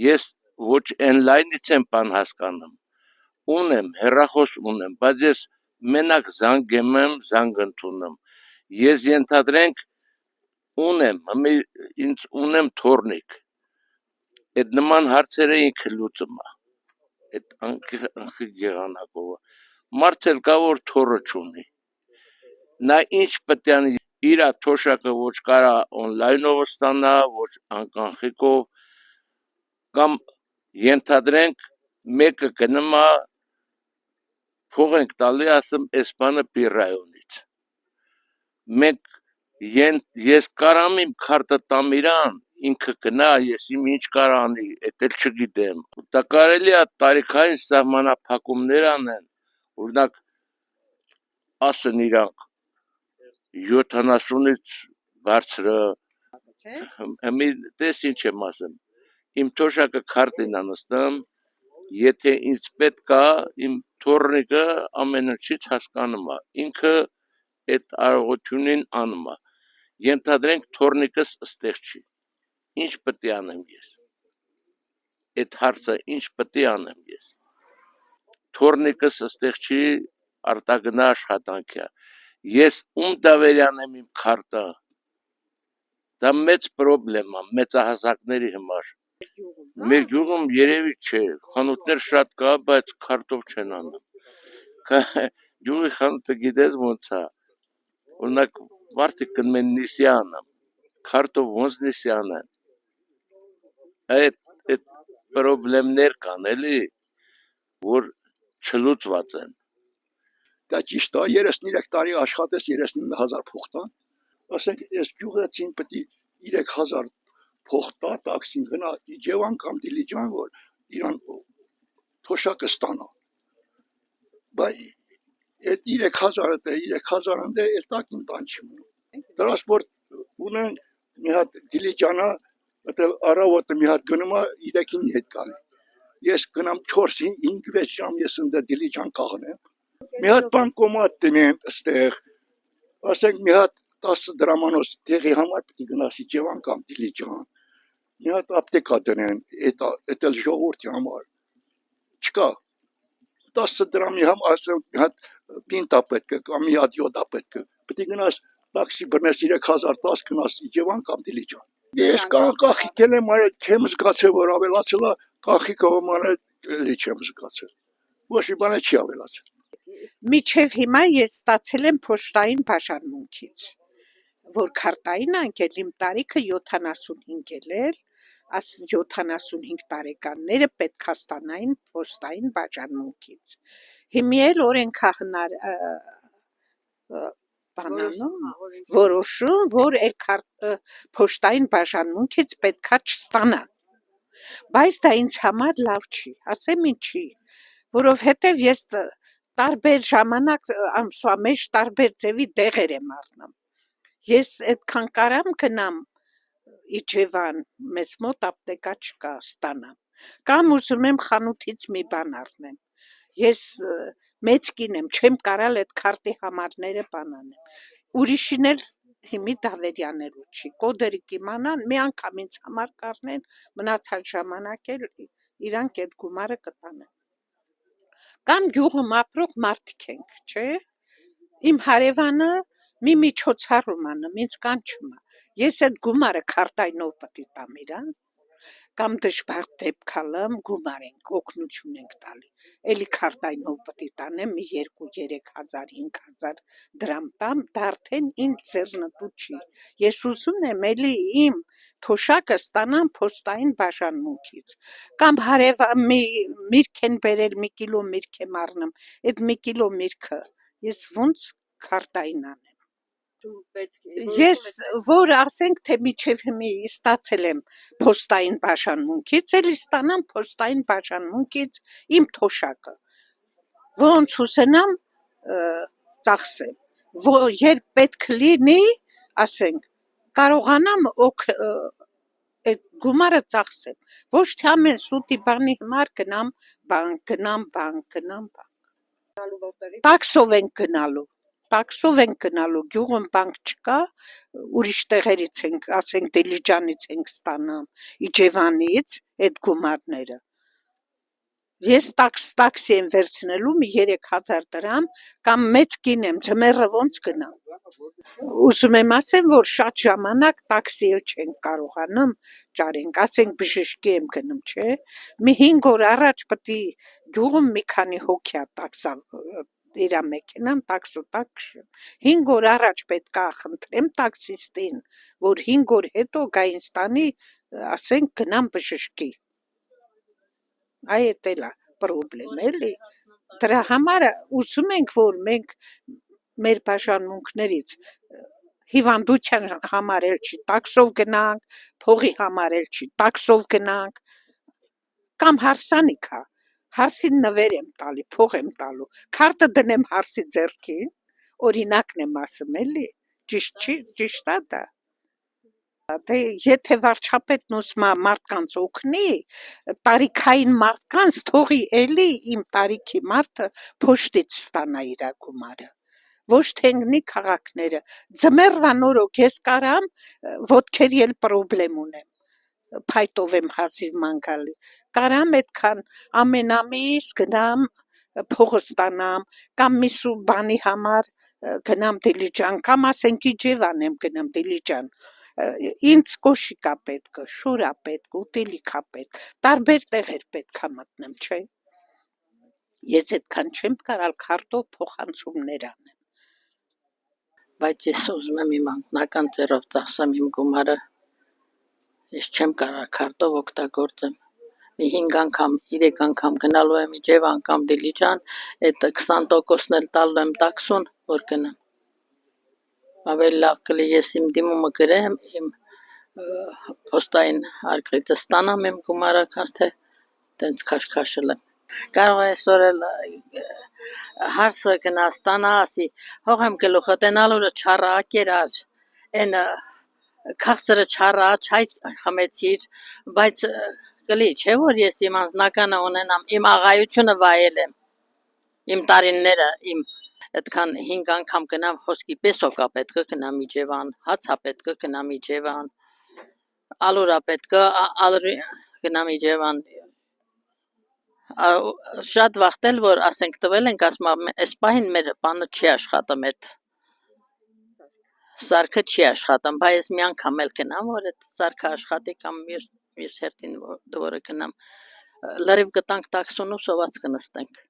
ես ոչ այն լայնից եմ բան հասկանում, ունեմ, հեռախոս ունեմ, բայց ես մենակ զանգեմ եմ, զանգ ընդունում, ես ենթադրենք ունեմ թորնիկ, այդ նման հարցերը ինքը լուծում է, այդ անխի եղանակովը, մարդ էլ կա, որ թորը չունի, նա ինչ պետք է անի, իրա թոշակը ոչ կարա օնլայնով ստանա, ոչ անկանխիկով, կամ ենթադրենք մեկը գնում է, փող ենք տալի, ասում, այս բանը բիրայոնից, ես կարամ իմ քարտը տամ իրան, ինքը գնա, ես իմ ինչ կարա անի, էդ էլ չգիտեմ, դա կարելի է տարիքային սահմանափակումներ անեն, օրինակ, ասեն իրանք, 70-ից բարձրը, տես ինչ եմ ասեմ, իմ թոշակը քարտին անստամ, եթե ինձ պետք է, իմ թորնիկը ամեն ինչից հասկանում է, ինքը այդ արողությունին անում է, ենթադրենք թորնիկս ստեղ չի, ինչ պետք է անեմ ես, այդ հարցը ինչ պետք է անեմ ես, թորնիկս ստեղ չի, արտագնա աշխատանք է, ես ում դավերյան եմ իմ քարտը, դա մեծ պրոբլեմ է, մեծահասակների համար, մեր գյուղում երևի չէ, խանութներ շատ կա, բայց քարտով չեն անում, գյուղի խանութը գիտես ոնց է, օրինակ մարդիկ գնում են նիսի անեմ, քարտով ոնց նիսի անեն, այդ պրոբլեմներ կան էլի, որ չլուծված են, դա ճիշտ է, 33 տարի աշխատես 39,000 փող տան, ասենք ես գյուղացին պետք է 3,000 փող տա, տաքսին գնա Իջևան կամ Դիլիջան, որ իրան թոշակը ստանա, բայց այդ 3,000 ընդ է, այդ տակին տան չի մնում, տրանսպորտ ունեն մի հատ Դիլիջանա, առավոտը մի հատ գնում է 3-ին հետ գալի, ես գնամ 4-5-6 ժամ ես ընդ Դիլիջան կաղնեմ, մի հատ բանկոմատ տնեմ ստեղ, ասենք մի հատ 10 դրամանոց տեղի համար պետք է գնաս Իջևան կամ Դիլիջան, մի հատ ապտեկա տնեն, էդ էլ ժողովրդի համար, չկա, 10 դրամի համար, ասենք մի հատ պինտա պետք է, կամ մի հատ յոդա պետք է, պետք է գնաս տաքսի բռնես 3,010 գնաս Իջևան կամ Դիլիջան, ես կախիքել եմ, չեմ զգացել, որ ավելացել է, կախիքը էլի չեմ զգացել, ոչ մի բանը չի ավելացել, Միջև հիմա ես ստացել եմ փոստային բաժանմունքից, որ քարտային անկել իմ տարիքը 75 էլ, աս 75 տարեկանները պետք է ստանային փոստային բաժանմունքից, հիմի էլ օրենքահնար որոշում, որ փոստային բաժանմունքից պետք է չստանան, բայց դա ինձ համար լավ չի, ասեմ ինչի, որովհետև ես տարբեր ժամանակ ամսվա մեջ տարբեր ձևի դեղեր եմ առնում, ես այդքան կարամ գնամ Իջևան, մեզ մոտ ապտեկա չկա ստանամ, կամ ուզում եմ խանութից մի բան առնեմ, ես մեծ կին եմ, չեմ կարալ այդ քարտի համարները բան անեմ, ուրիշին էլ հիմի դավերյանելու չի, կոդերը կիմանան, մի անգամ ինձ համար կառնեն, մնացած ժամանակ էլ իրանք այդ գումարը կտանեն, կամ գյուղում ապրող մարդիկ ենք, չէ, իմ հարևանը մի միջոցառում անում, ինձ կանչում է, ես այդ գումարը քարտայնով պետք է տամ իրան, կամ դժբախտ դեպքալım գումար ենք, օգնություն ենք տալի, էլի քարտայնով պետք է տանեմ, մի 2-3,000, 5,000 դրամ տամ, դա արդեն ինձ ձեռնտու չի, ես ուզում եմ էլի իմ թոշակը ստանամ փոստային բաժանմունքից, կամ հարևան միրգ են բերել, մի կիլո միրգ եմ առնում, այդ մի կիլո միրգը ես ոնց քարտային անեմ, ես որ ասենք թե միջև հիմի ստացել եմ փոստային բաժանմունքից, էլի ստանամ փոստային բաժանմունքից իմ թոշակը, ոնց ուզենամ ծախսեմ, երբ պետք լինի, ասենք, կարողանամ այդ գումարը ծախսեմ, ոչ թե ամեն սուտի բանի համար գնամ բանկ, տաքսով ենք գնալու, տաքսով ենք գնալու, գյուղում բանկ չկա, ուրիշ տեղերից ենք, ասենք Դիլիջանից ենք ստանամ, Իջևանից այդ գումարները։ Ես տաքսի եմ վերցնելու մի 3000 դրամ կամ մեծ կին եմ, ձմեռը ոնց գնամ։ Ուզում եմ ասեմ, որ շատ ժամանակ տաքսի չենք կարողանում ճարենք, ասենք բժշկի եմ գնում, չէ։ Մի 5 օր առաջ պետք է գյուղում մի քանի հոգի է տաքսա իր մեքենան տաքսու տակ քշեմ։ 5 օր առաջ պետք է խնդրեմ տաքսիստին, որ 5 օր հետո գա ինձ տանի, ասենք գնամ բժշկի։ Այդ էլ է պրոբլեմ էլի։ Դրա համար ուզում ենք, որ մենք մեր բաժանմունքներից հիվանդության համար էլ չի տաքսով գնանք, փողի համար էլ չի տաքսով գնանք, կամ հարսանիք է, հարսին նվեր եմ տալի, փող եմ տալու, քարտը դնեմ հարսի ձեռքին, օրինակն եմ ասում էլի, ճիշտ չի, ճիշտ է դա։ Դե եթե վարչապետն ուզում է մարդկանց օգնի, տարիքային մարդկանց թողի էլի իմ տարիքի մարդը փոշտից ստանա իր գումարը։ Ոչ թե ընկնի քաղաքները։ Ձմեռվան օրոք ես կարամ ոտքերի էլ պրոբլեմ ունեմ։ Փայտով եմ հազիվ մանգալի։ Կարամ այդքան ամեն ամիս գնամ փողը ստանամ, կամ մի սու բանի համար գնամ Դիլիջան, կամ ասենք Իջևան եմ գնամ Դիլիջան։ Ինձ կոշիկ է պետք, շուր է պետք, ուտելիք է պետք, տարբեր տեղեր պետք է մտնեմ, չէ։ Ես այդքան չեմ կարալ քարտով փոխանցումներ անեմ։ Բայց ես ուզում եմ իմ անձնական ձեռով ծախսեմ իմ գումարը, ես չեմ կարող քարտով օգտագործեմ։ Մի 5 անգամ, 3 անգամ գնալու եմ Իջևան կամ Դիլիջան, այդ 20%-ն էլ տալու եմ տաքսուն, որ գնամ։ Ավելի լավ կլի ես իմ դիմումը գրեմ, իմ պոստային արկղիցը ստանամ իմ գումարը, քան թե տենց քաշքաշել եմ։ Կարող է այսօր էլ հարսը գնա ստանա, ասի, հող եմ գլուխը տենալուրը չառա կերար, են քաղցրը չառա, չայ խմեցիր, բայց կլի, չէ որ ես իմ անձնականը ունենամ, իմ աղայությունը վայել եմ, իմ տարիները, իմ այդքան 5 անգամ գնամ խոսքի պեսոկա պետք է գնամ Իջևան, հացա պետք է գնամ Իջևան, ալուրա պետք է գնամ Իջևան, շատ վախտել, որ ասենք տվել ենք, ասում այս պահին մեր բանը չի աշխատում, այդ սարքը չի աշխատում, բայց մի անգամ էլ գնամ, որ այդ սարքը աշխատի կամ մյուս հերթին որը գնամ, լրիվ գտանք տաքսուն ու սոված կնստենք։